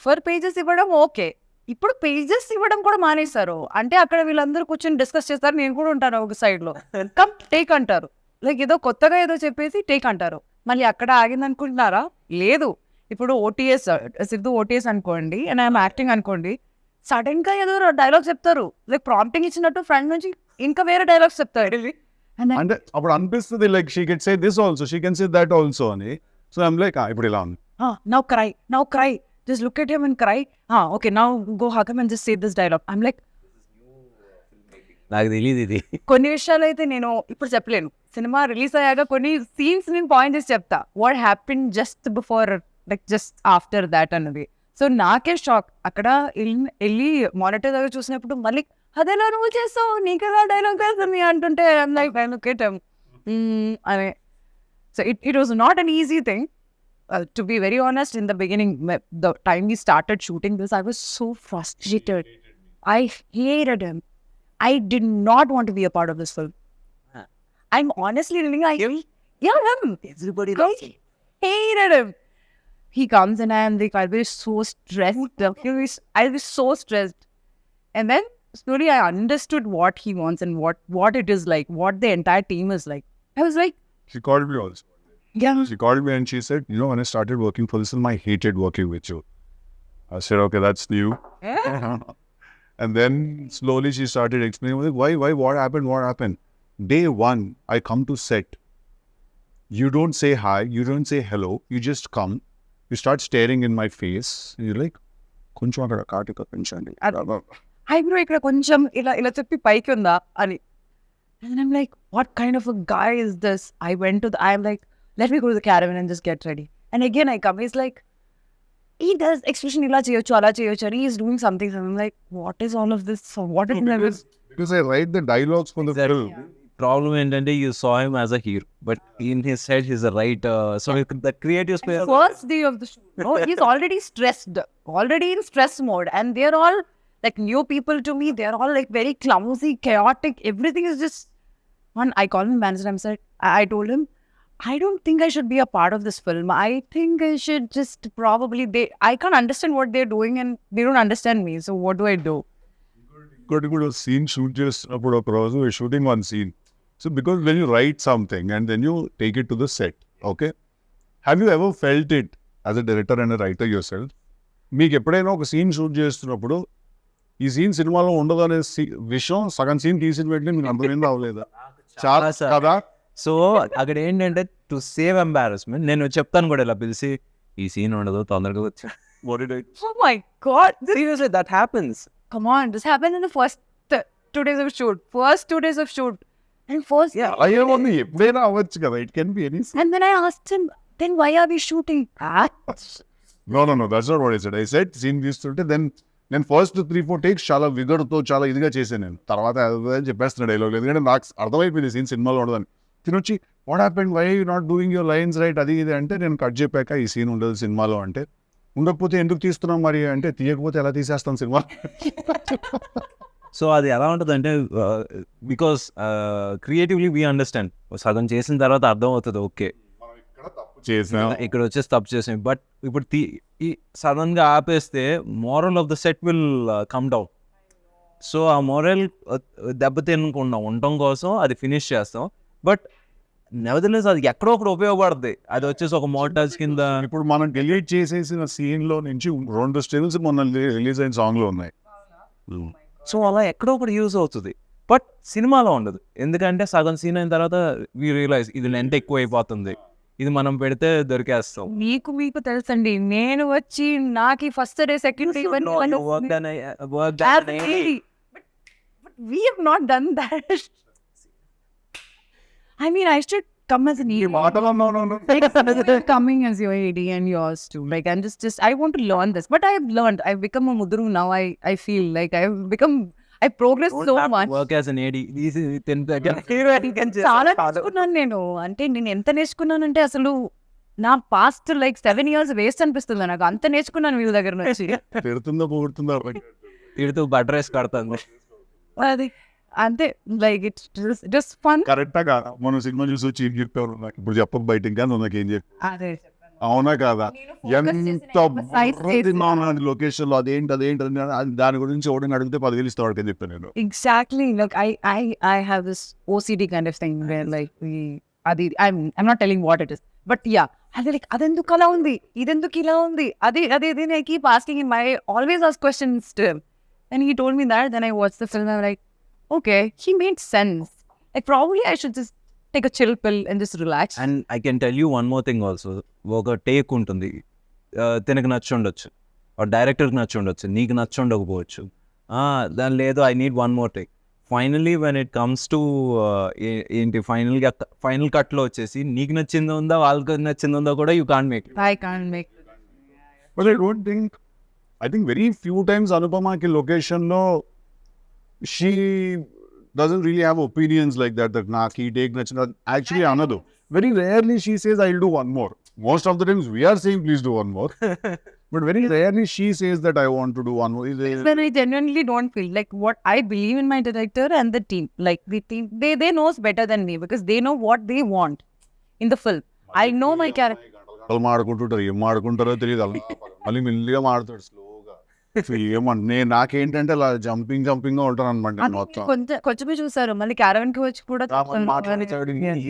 4 pages ఇవ్వడం okay, ఇప్పుడు pages ఇవ్వడం కూడా మానేశారు. అంటే అక్కడ వీళ్ళందరూ కూర్చొని డిస్కస్ చేస్తారు, నేను కూడా ఉంటాను ఒక సైడ్ లో. కమ్ టేక్ అంటారు, లైక్ ఏదో కొత్తగా ఏదో చెప్పేసి టేక్ అంటారు. మళ్ళీ అక్కడ ఆగింది అనుకుంటున్నారా? లేదు. ఇప్పుడు ఓటీఎస్, సిద్ధు ఓటీఎస్ అనుకోండి, అండ్ ఐఎమ్ యాక్టింగ్ అనుకోండి, సడన్ గా ఏదో డైలాగ్ చెప్తారు, లైక్ ప్రాంప్టింగ్ ఇచ్చినట్టు ఫ్రంట్ నుంచి ఇంకా వేరే డైలాగ్స్ చెప్తారు. అంటే అప్పుడు అనిపిస్తుంది like she can say this also, she can say that also అని. సో ఐమ్ లైక్ ఇప్పుడు ఇలా ఉంది, now cry, just look at him and cry. Okay, now go hug him and just say this dialogue. I'm like, నాకు తెలియదు ఇది. కొన్ని విషయాలు అయితే నేను ఇప్పుడు చెప్పలేను. సినిమా రిలీజ్ అయ్యాక కొన్ని సీన్స్ నేను పాయింట్ చేసి చెప్తా, what happen just before, like just after that అన్నది. సో నాకే షాక్. అక్కడ వెళ్ళి మానిటర్ దగ్గర చూసినప్పుడు మళ్ళీ అదేలా నువ్వు చేస్తావు, నీకెలా డైలాగ్ వేస్తుంది అంటుంటే I'm like I look at him అనే. So it was not an easy thing. To be very honest, in the beginning, the time we started shooting this, I was so frustrated. I hated him. I did not want to be a part of this film. I'm honestly telling you, him. Everybody I hated him. He comes and I am like, I'll be so stressed. I'll be so stressed. And then slowly I understood what he wants and what it is like, what the entire team is like. I was like, she called me also. yeah. She called me and she said, you know, when I started working for this film, I hated working with you. I said, okay, that's new. And then slowly she started explaining, like, why, what happened? Day one, I come to set. You don't say hi, you don't say hello, you just come. You start staring in my face. And you're like, కొంచెం అక్కడ కాటుక పెంచండి. Eyebrow ఇక్కడ కొంచెం ఇలా చెప్పి పైకి ఉందా అని. And I'm like, what kind of a guy is this? I'm like, let me go to the caravan and just get ready. And again I come, he's like, he does expression ila cheyochu ala cheyochu, and he's doing something. So I'm like, what is all of this? So what is because I write the dialogues for the film. Problem ఏంటంటే you saw him as a hero, but in his head he's a writer. So the creative space. First day of the shoot, no, he's already stressed, already in stress mode, and they're all like new people to me. They're all like very clumsy, chaotic. Everything is just one. I called him manager. I told him, I don't think I should be a part of this film. I think I should just probably, I can't understand what they're doing and they don't understand me. So what do I do? Good scene shoot చేస్తున్నప్పుడు ఒక రోజు we're shooting one scene. So because when you write something and then you take it to the set, okay? Have you ever felt it as a director and a writer yourself? మీకు ఎప్పుడైనా ఒక scene shoot చేస్తున్నప్పుడు ఈ scene సినిమాలో ఉండదు అనే విషయం సగం సీన్ తీసిన వెంటనే మీకు అర్థమైంది అవ్వలేదా? చాలా కదా. సో అక్కడ ఏంటంటే టు సేవ్ ఎంబారస్మెంట్ నేను చెప్తాను కూడా ఇలా పిలిచి ఈ సీన్ ఉండదు తొందరగా వచ్చా. Oh my God. Seriously, that happens. Come on, this happened in the first 2 days of shoot. First 2 days of shoot. And first, అయ్యేమో ఎప్పుడైనా అవ్వచ్చు కదా. It can be any scene. and then I asked him, then why are we shooting that? No, that's not what I said. I said scene తీస్తుంటే నేను first 3-4 takes చాలా విగర్తో చాలా ఇదిగా చేశాను. నేను తర్వాత చెప్పేస్తున్నా డైలాగ్, ఎందుకంటే నాకు అర్థమైపోయింది సీన్ సినిమాలో ఉండదని. తినొచ్చి what happened, why you not doing your lines right, అది ఇది అంటే నేను కట్ చెప్పాక ఈ సీన్ ఉండదు సినిమాలో అంటే, ఉండకపోతే ఎందుకు తీస్తున్నాం మరి అంటే, తీయకపోతే ఎలా తీసేస్తాం సినిమా. సో అది ఎలా ఉంటుంది అంటే బికాస్ క్రియేటివ్లీ వీ అండర్స్టాండ్, సగం చేసిన తర్వాత అర్థం అవుతుంది ఓకే ఇక్కడ వచ్చేసి తప్పు చేసాం. బట్ ఇప్పుడు ఈ సడన్గా ఆపేస్తే moral of the set will come down. So ఆ మోరల్ దెబ్బతినకుండా ఉండటం కోసం అది ఫినిష్ చేస్తాం. బట్ నెవర్దలెస్ అది ఎక్కడో ఒకటి ఉపయోగపడుతుంది. అది వచ్చేసి ఒక మోటార్స్ కింద. ఇప్పుడు మనం డిలీట్ చేసేసిన సీన్ లో నుంచి 2 స్టిల్స్ మొన్న రిలీజ్ అయిన సాంగ్ లో ఉన్నాయి. సో అలా ఎక్కడో ఒకటి యూజ్ అవుతుంది, బట్ సినిమాలో ఉండదు. ఎందుకంటే సగం సీన్ అయిన తర్వాత వి రియలైజ్ ఇది లెంత్ ఎక్కువ అయిపోతుంది, ఇది మనం పెడితే దొరికేస్తాం. మీకు తెలుసండి, నేను వచ్చి నాకు first day second day we have not done that. I mean, I should come as an ED. Coming as your AD and yours too. Like, I'm just I want to learn this. But I have learned. I've become a mudru now. I feel like I progressed so much. Work as an AD. చాలా నేర్చుకున్నాను నేను. అంటే నేను ఎంత నేర్చుకున్నానంటే అసలు నా past like 7 years waste అనిపిస్తుంది నాకు. అంత నేర్చుకున్నాను వీళ్ళ దగ్గర నుంచి. తిడుతూ బటర్ వేసి కడతాను. అది అంతే, లైక్ ఇట్స్ జస్ట్ ఫన్. కరెక్టా మనం సినిమా చూసి వచ్చి ఏం చెప్పారు నాకు ఇప్పుడు చెప్పక బయట ఇంకా నాకు ఏం చెప్పి అదే అవునా కాదా? ఎంత లొకేషన్ లో అదేంటి దాని గురించి ఎవడని అడిగితే 10,000 ఇస్తాడు చెప్పాను నేను. Exactly, like I have this OCD kind of thing where like అది I'm not telling what it is, but yeah, అది like అదెందుకు అలా ఉంది, ఇదెందుకు ఇలా ఉంది, అది I keep asking him. I always ask questions to him. And he told me that. Then I watched the film. I'm like, okay, he made sense. Like, probably I should just take a chill pill and just relax. And I can tell you one more thing also. ఒక take ఉంటుంది, తనకు నచ్చి ఉండొచ్చు, డైరెక్టర్కి నచ్చి ఉండొచ్చు, నీకు నచ్చి ఉండకపోవచ్చు. దాని లేదు, I need one more take. Finally when it comes to ఏంటి ఫైనల్ కట్లో వచ్చేసి నీకు నచ్చిందో ఉందా వాళ్ళకి నచ్చిందో ఉందా కూడా you can't make. I can't make it. But I think very few times Anupamaki location lo she doesn't really have opinions like that naaki take nachina. Actually another very rarely she says I'll do one more. Most of the times we are saying please do one more. But very rarely she says that I want to do one more. When I genuinely don't feel like what I believe in my director and the team. Like the team, they knows better than me because they know what they want in the film. I know my character. మాడుకుంటుంటారు, ఏం మాడుకుంటారో తెలియదు. మళ్ళీ మెల్లిగా మాడతాడు స్లోగా. ఏమన్నా నాకేంటంటే అలా jumping గా ఉంటాను అనమాట. మొత్తం కొంచెం చూసారు, మళ్ళీ క్యారవన్ కి వచ్చి కూడా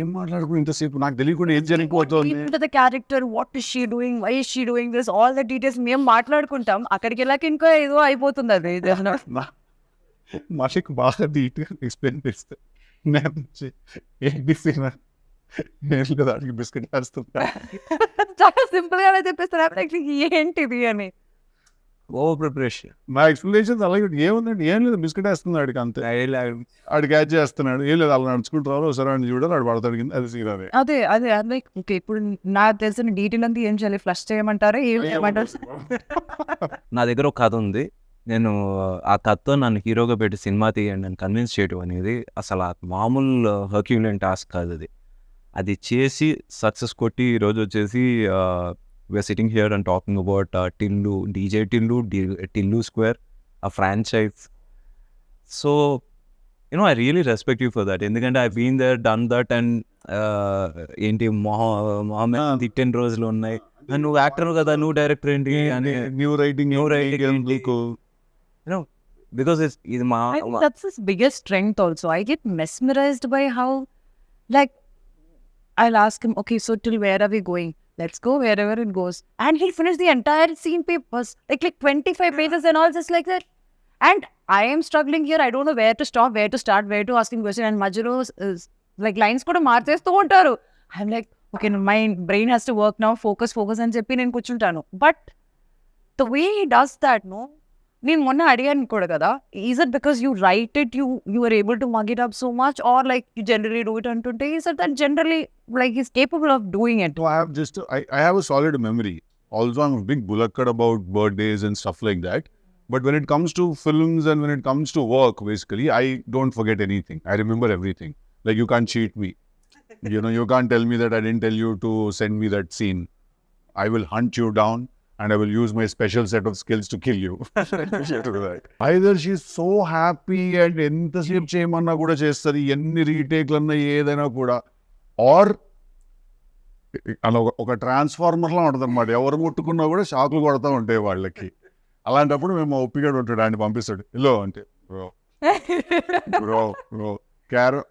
ఏం మాట్లాడుకుని ఇంతసేపు నాకు తెలియకుండా ఏం జరిగిపోతుంది. the character, what is she doing, why is she doing this, all the details మేము మాట్లాడుకుంటాం. అక్కడికి వెళ్ళాక ఇంకో ఏదో అయిపోతుంది. అది మాషిక్ బాగా డీటెయిల్ ఎక్స్ప్లెయిన్ చేస్తే నేను కదా బిస్కెట్ వేస్తుంటా. చాలా సింపుల్ గా చెప్పేస్తారు ఏంటిది అని. Over preparation. నా ఎక్స్ప్లెనేషన్స్ అలాగే ఏముందండి, ఏం లేదు బిస్కెట్ వేస్తుంది ఆడికి అంతే. ఆడు క్యాచ్ చేస్తున్నాడు, ఏం లేదు అలా నడుచుకుంటారు ఒకసారి అని చూడాలి, ఆడు పడతాడు కింద. అది సీన్ అదే లైక్ ఓకే, ఇప్పుడు నాకు తెలిసిన డీటెయిల్ అంతా ఏం చేయాలి, ఫ్లష్ చేయమంటారా, ఏం చేయమంటారు? నా దగ్గర ఒక కథ ఉంది, నేను ఆ కథతో నన్ను హీరోగా పెట్టి సినిమా తీయండి అని కన్విన్స్ చేయడం అనేది అసలు మామూలు హర్క్యులియన్ టాస్క్ కాదు. అది చేసి సక్సెస్ కొట్టి ఈరోజు వచ్చేసి we're sitting here and talking about DJ tillusquare, a franchise. So I really respect you for that. ఎందుకంటే I've been there, done that, and ఏంటి మొహమ్మద్ తిట్టిన రోజులు ఉన్నాయి. నువ్వు యాక్టర్ కదా, నువ్వు డైరెక్టర్ ఏంటి అని న్యూ రైటింగ్ because ఇది మా that's his biggest strength also. I get mesmerized by how, like, I'll ask him, okay, so till where are we going? Let's go wherever it goes. And he'll finish the entire scene papers, like 25 pages and all, just like that. And I am struggling here. I don't know where to stop, where to start, where to asking question. And Majuro is like lines kuda marchestu untaru. I'm like, okay, my brain has to work now. Focus అని చెప్పి నేను కూర్చుంటాను. But the way he does that, no? నేను మొన్న అడిగాను కూడా కదా, is it because you write it, you are able to mug it up so much, or like you generally do it అంటుంటే is it that generally like is capable of doing it? I have a solid memory. Also, I'm a big bulakkad about birthdays and stuff like that. But when it comes to films and when it comes to work, basically, I don't forget anything. I remember everything. Like, you can't cheat me. You can't tell me that I didn't tell you to send me that scene. I will hunt you down. And I will use my special set of skills to kill you. Either she's so happy and ఎంతసేపు చేయమన్నా కూడా చేస్తుంది, ఎన్ని రీటేక్లన్నా ఏదైనా కూడా, are అలా ఒక ట్రాన్స్ఫార్మర్లా ఉంటుంది అనమాట. ఎవరు ముట్టుకున్నా కూడా షాకులు కొడతా ఉంటాయి వాళ్ళకి. అలాంటప్పుడు మేము ఒప్పిగా ఉంటాడు, ఆయన పంపిస్తాడు, ఇల్లో అంటే బ్రో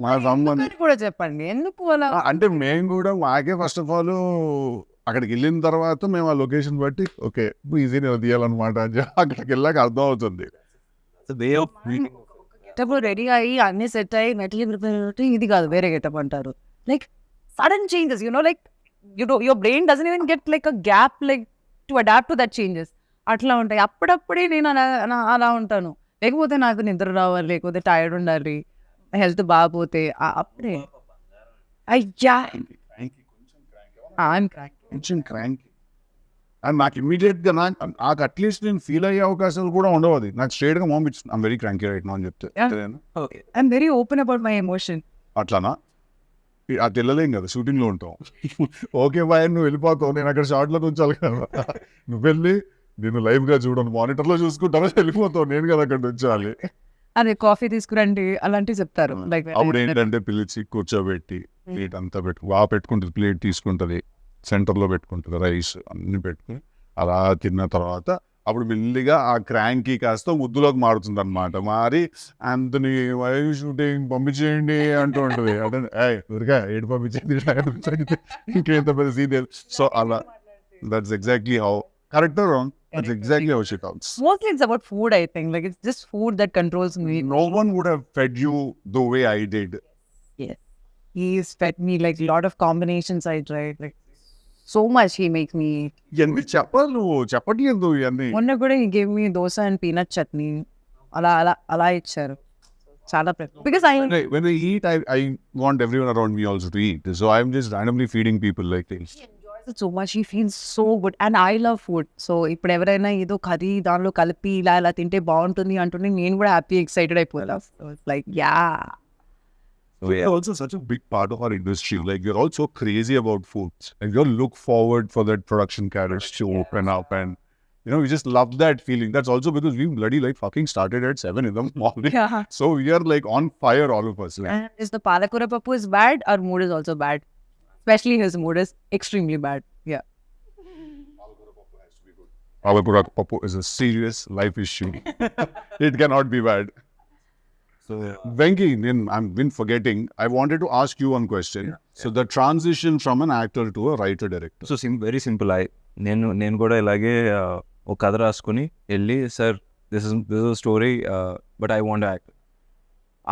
మన సంబంధం అని కూడా చెప్పండి ఎందుకు అలా అంటే మేము కూడా మాకే ఫస్ట్ ఆఫ్ ఆల్ అక్కడికి వెళ్ళిన తర్వాత మేము ఆ లొకేషన్ బట్టి ఓకే ఈజీని తీయాలన్నమాట అని చెప్పి అక్కడికి వెళ్ళాక అర్థం అవుతుంది. వే ఆఫ్ గెటప్ రెడీ అయ్యి అన్ని సెట్ అయ్యి మెటల్ ప్రిపేర్ ఇది కాదు వేరే గెటప్ అంటారు. Like sudden changes like your brain doesn't even get like a gap like to adapt to that changes అట్లా ఉంటాయి. అప్పుడప్పుడే నేను అలా ఉంటాను. లేకపోతే నాకు నిద్ర రావాలి, లేకపోతే టైర్డ్ ఉండాలి, హెల్త్ బాగపోతే అప్పుడే అయ్యా కొంచెం క్రాంక్ అండ్ నాకు ఇమీడియట్ గా నాకు అట్లీస్ట్ నేను ఫీల్ అయ్యే అవకాశాలు కూడా ఉండవు. అది నాకు స్ట్రేట్ గా mom it's I'm very cranky right now అని చెప్తే I'm very open about my emotion. అట్లానా అది వెళ్ళలేం కదా, షూటింగ్ లో ఉంటాం. ఓకే బాయ్ నువ్వు వెళ్ళిపోతావు, నేను అక్కడ షార్ట్ లో ఉంచాలి కదా, నువ్వు వెళ్ళి నేను లైవ్ గా చూడను మానిటర్ లో చూసుకుంటాను వెళ్ళిపోతావు, నేను కదా అక్కడ ఉంచాలి. అదే కాఫీ తీసుకురండి అలాంటివి చెప్తారు. లైక్ అప్పుడు ఏంటంటే పిలిచి కూర్చోబెట్టి ప్లేట్ అంతా బాగా పెట్టుకుంటుంది, ప్లేట్ తీసుకుంటది, సెంటర్ లో పెట్టుకుంటుంది, రైస్ అన్ని పెట్టుకుని అలా తిన్న తర్వాత అప్పుడు మెల్లిగా ఆ క్రాంకీ కాస్త ముద్దులోకి మారుతుంది అనమాట. మారి అంతని వైవ్ షూటింగ్ పంపించేయండి అంటూ ఉంటుంది. అంటే ఊరిగా ఏడు పంపించేది ఇంకేంత పెద్ద సీరియల్. సో అలా that's exactly how correct or wrong, that's exactly how she talks. Mostly it's about food, I think. Like, it's just food that controls me. No one would have fed you the way I did. Yes. He's fed me like a lot of combinations I tried. Like, so much he makes me eat. ఇవన్నీ చెప్పాలి, నువ్వు చెప్పట్లేదు ఇవన్నీ. మొన్న కూడా he gave me dosa and peanut chutney. అలా ఇచ్చారు. చాలా because When I eat, I want everyone around me also to eat. So I'm just randomly feeding people like things. it so much. He feels so good and I love food. So ఇప్పుడు ఎవరైనా ఏదో curry దానిలో కలిపి ఇలా తింటే బాగుంటుంది అంటుంటే నేను కూడా హ్యాపీ ఎక్సైటెడ్ అయిపోతా. Like yeah. We're also such a big part of our industry. Like we're all so crazy about food. Like we all look forward for that production carriage to open up, and we just love that feeling. That's also because we bloody like fucking started at 7 in the morning. Yeah. So we are like on fire, all of us. Like. And if the palakura pappu is bad, our mood is also bad. Especially his mood is extremely bad. Yeah. Palakura pappu is a serious life issue. It cannot be bad. So Venky, I've been forgetting. I wanted to ask you one question. So the transition from an actor to a writer director. So very simple. నేను కూడా ఇలాగే ఒక కథ రాసుకుని వెళ్ళి sir this is story but I want act.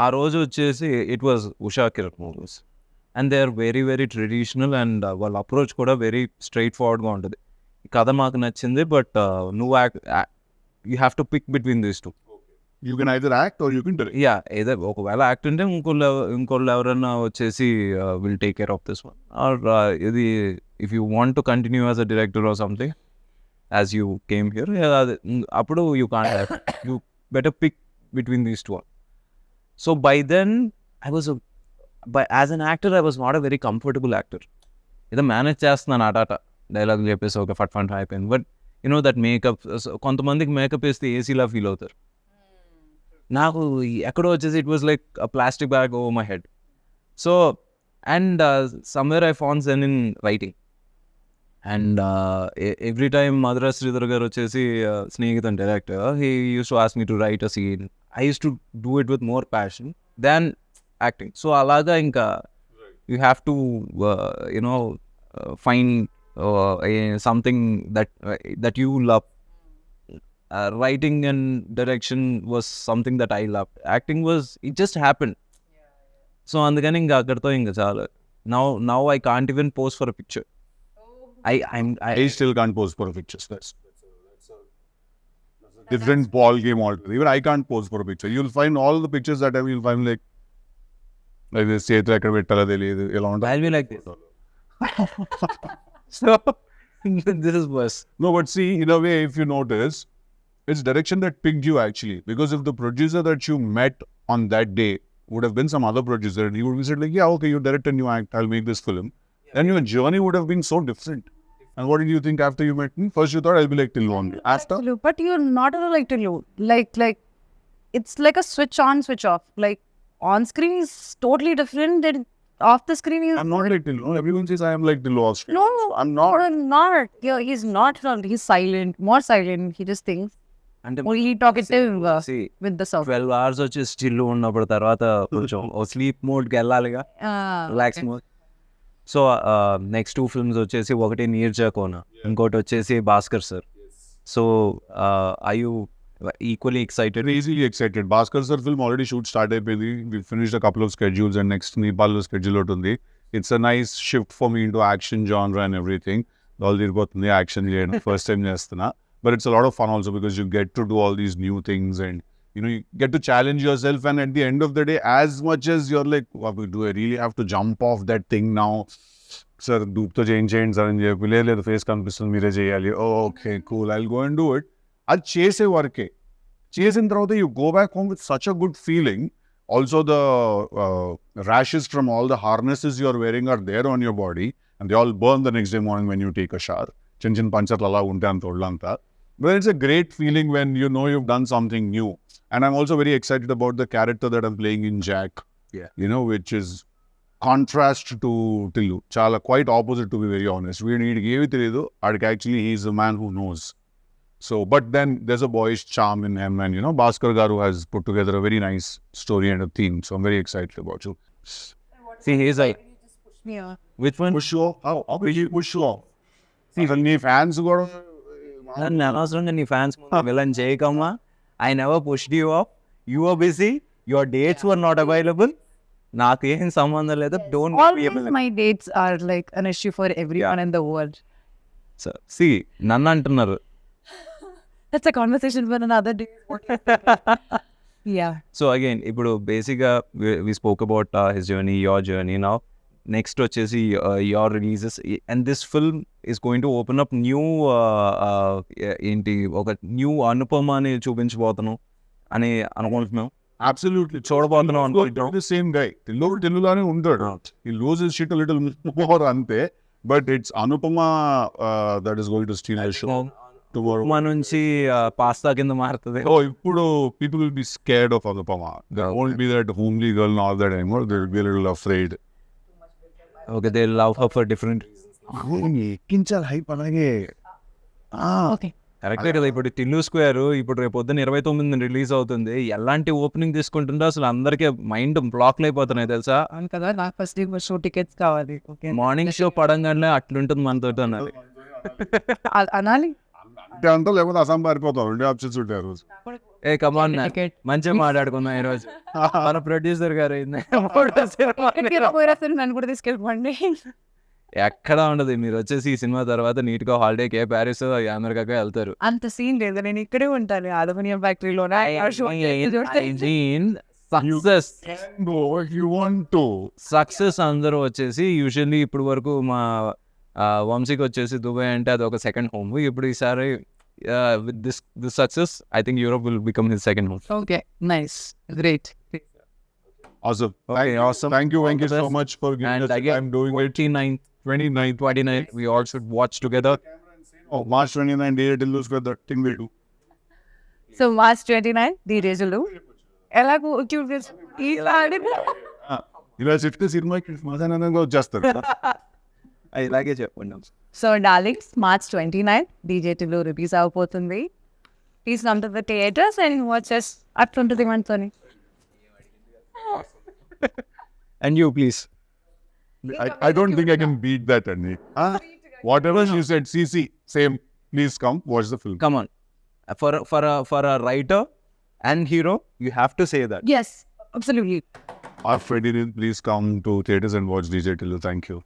ఆ రోజు వచ్చేసి it was Usha Kiran Movies and they are very very traditional and వాళ్ళ అప్రోచ్ కూడా వెరీ స్ట్రైట్ ఫార్వర్డ్గా ఉంటుంది. ఈ కథ మాకు నచ్చింది బట్ నువ్వు you have to pick between these two. You can either act or you can direct. Yeah ఏదో ఒకవేళ యాక్ట్ ఉంటే ఇంకోళ్ళు ఎవరైనా వచ్చేసి will take care of this one or ఇది if you want to continue as a director or something as you came here అప్పుడు you can't you better pick between these two. So by then I was as an actor I was not a very comfortable actor. ఏదో manage చేస్తున్నాను ఆటాట dialogue చెప్పేసి ఒక ఫట్ అయిపోయింది. But that makeup కొంతమందికి makeup వేస్తే ఏసీలా ఫీల్ అవుతారు. నాకు ఎక్కడో వచ్చేసి it was like a plastic bag over my head. So and somewhere I found zen in writing and every time Madhura Sridhar గారు వచ్చేసి స్నేహితున్ director he used to ask me to write a scene. I used to do it with more passion than acting. So అలాగా ఇంకా you have to find something that you love. Writing and direction was something that I loved. Acting was, it just happened. So అందుకని ఇంకా అక్కడితో ఇంకా చాలా. Now I can't even pose for a picture. I still can't pose for a picture. That's a different ball game altogether. Even I can't pose for a picture. You'll find all the pictures that you'll find like this చేతులు ఎక్కడ పెట్టాలో తెలియదు ఎలా ఉంటుంది. I'll be like this. So this is worse. No, but see, in a way, if you notice, it's direction that picked you actually. Because if the producer that you met on that day would have been some other producer, and you would have said like, yeah, okay, you direct and you act, I'll make this film. Then your journey would have been so different. And what did you think after you met me? First you thought I'll be like Tillu only. After? But you're not like Tillu. Like it's like a switch on, switch off. Like on screen is totally different. Then off the screen is... I'm not like Tillu. No, everyone says I am like Tillu off screen. No, I'm not. Yeah, he's not. He's silent. More silent. He just thinks. అంటే Only talkative see, with the soft. 12 hours వచ్చి still ఉన్నప్పుడు తర్వాత కొంచెం sleep మోడ్కి వెళ్ళాలిగా, relax mode. So next 2 films వచ్చేసి ఒకటి నీర్జాకోన, ఇంకోటి వచ్చేసి Bhaskar sir. So I you equally excited? Crazily excited. Bhaskar sir film already shoot start అయిపోయింది. We finished a couple of schedules and next Nepal లో schedule ఒకటి ఉంది. It's a nice shift for me into action genre and everything. All తిరిగిపోతుంది action చేయడం, first time చేస్తున్నా. But it's a lot of fun also because you get to do all these new things and you get to challenge yourself, and at the end of the day, as much as you're like, wow, do I really have to jump off that thing now? Sir, దూపుతో చేయండి sir అని చెప్పి, లేదు face కనిపిస్తుంది మీరే చేయాలి, okay cool, I'll go and do it. అది చేసే వరకే. చేసిన తర్వాత you go back home with such a good feeling. Also the rashes from all the harnesses you are wearing are there on your body and they all burn the next day morning when you take a shower. చిన్న చిన్న పంచర్లు అలా ఉంటాయి అంత ఒళ్ళంతా. But it's a great feeling when you know you've done something new. And I'm also very excited about the character that I'm playing in Jack. Yeah. Which is contrast to Tillu. Chala quite opposite, to be very honest. We'd give it to actually he's a man who knows. So, but then there's a boyish charm in him, and Bhaskar Garu has put together a very nice story and a theme. So I'm very excited about you. See, he's like, Yeah. which one? Push you off? How will you push you off? See, when the fans go, నన్ను అనవసరంగా నీ fans villain చేయకమ్మా. I never pushed you off, you are busy, your dates were not available, నాకు ఏం సంబంధం లేదు. డోంట్ Always my dates are like an issue for everyone in the world. సి నన్ను అంటున్నారు. That's a conversation for another day. Yeah. So again ఇప్పుడు బేసిక్గా we spoke about his journey, your journey. Now next వచ్చేసి your releases, and this film is going to open up new ఏంటి ఒక new అనుపమాని చూపించబోతున్నాం అని అనుకుంటున్నాం. absolutely చూడబోతున్నాం He's going to అనుకుంటున్నాం. be the same guy. Tillulaane ఉంటాడు. He loses shit a little more అంతే. But it's Anupama that is going to steal the show tomorrow. మా నుంచి పాస్తా కింద మారుతుంది. Oh, ఇప్పుడు people will be scared of Anupama. There won't be that homely girl and all that anymore. They will be a little afraid. Okay, they love her for different. ఎక్కించాలి hype అలాగే. Okay. కరెక్టే కదా. ఇప్పుడు Tillu square ఇప్పుడు రేపు పొద్దున్న 29 release అవుతుంది. ఎలాంటి ఓపెనింగ్ తీసుకుంటుందో అసలు అందరికీ మైండ్ బ్లాక్లు అయిపోతున్నాయి తెలుసా. అవును కదా, నాకు ఫస్ట్ డే షో టికెట్స్ కావాలి. ఓకే, మార్నింగ్ షో పడంగానే అట్లుంటుంది మనతో అన్నది. అనాలి. అంటే అంతా లేకపోతే అసం పారిపోతాం. 2 ఆప్షన్స్ ఉంటాయి ఆ రోజు. ఏ కమాన్, Ticket. మంచిగా మాట్లాడుకుందాం ఈ రోజు. మన ప్రొడ్యూసర్ గారు నన్ను కూడా తీసుకెళ్ళిపోండి. ఎక్కడ ఉండదు. మీరు వచ్చేసి ఈ సినిమా తర్వాత నీట్ గా హాలిడేకి ప్యారిస్ అమెరికాకి వెళ్తారు. అంత సీన్ లేదు, నేను ఇక్కడే ఉంటాను అల్యూమినియం ఫ్యాక్టరీలోనే. Success Can go if you want to. Success అందరూ వచ్చేసి యూజువల్లీ ఇప్పుడు వరకు మా వంశీకి వచ్చేసి దుబాయ్ అంటే అది ఒక సెకండ్ హోమ్. ఇప్పుడు ఈసారి with this success I think Europe will become his second home. Okay, nice, great. Awesome. Okay, awesome. Thank you, Venky, so much for giving And us the again, time doing it. 29th we all should watch together. Oh, March 29, day tillusquare, that thing we do. So March 29 ది రోజులు ఎలాగో ఇలా చెప్తే సినిమాకి సమాధానంగా వచ్చేస్తారు. ఇలాగే చెప్పండి. సో డార్లింగ్స్, మార్చ్ 29 డీజేటీలో రిలీజ్ అవబోతుంది. Please come to the theatres and watches. అట్లుంటుంది మనతోని. And you please. I don't think I can beat that, Andy. Whatever you said, CC, same. Please come, watch the film. Come on. For a writer and hero, you have to say that. Yes, absolutely. Our Freddie, please come to theaters and watch DJ Tillu. Thank you.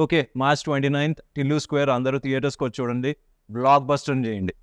Okay, March 29th, Tillu Square, అందరూ థియేటర్స్కి వచ్చి చూడండి, block buster చేయండి.